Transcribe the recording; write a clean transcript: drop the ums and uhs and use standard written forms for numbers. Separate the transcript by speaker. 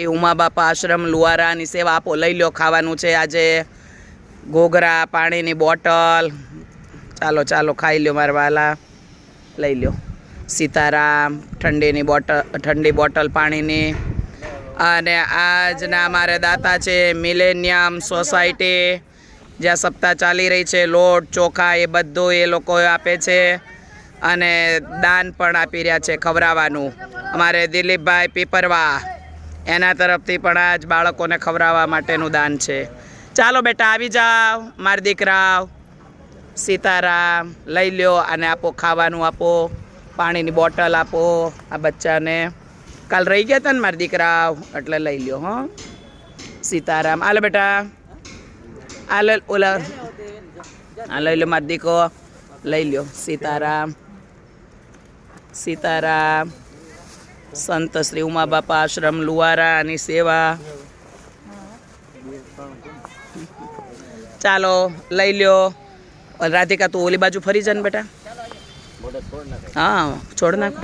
Speaker 1: ઉમા બાપા આશ્રમ લુવારાની સેવા આપો, લઈ લો, ખાવાનું છે આજે. ઘોઘરા, પાણીની બોટલ, ચાલો ચાલો ખાઈ લ્યો મારા વાલા, લઈ લ્યો. સીતારામ, ઠંડી બોટલ પાણીની. અને આજના અમારે દાતા છે મિલેનિયમ સોસાયટી, જ્યાં સપ્તાહ ચાલી રહી છે. લોટ ચોખા એ બધું એ લોકો આપે છે અને દાન પણ આપી રહ્યા છે ખવડાવવાનું. અમારે દિલીપભાઈ પીપરવા, એના તરફથી પણ આજ બાળકોને ખવડાવવા માટેનું દાન છે. ચાલો બેટા આવી જાઓ મારા દીકરાઓ. સીતારામ, લઈ લ્યો અને આપો, ખાવાનું આપો, પાણીની બોટલ આપો આ બચ્ચાને. કાલ રહી ગયા હતા ને મારા દીકરાઓ, એટલે લઈ લ્યો. હં, સીતારામ. આલે બેટા, આલે ઓલા, આ લઈ લો મારા દીકો, લઈ લ્યો. સીતારામ, સીતારામ. સંત શ્રી ઉમા બાપા આશ્રમ લુવારાની સેવા. ચાલો લઈ લ્યો. રાધિકા તું ઓલી બાજુ ફરી જા ને બેટા. હા છોડ નાખ.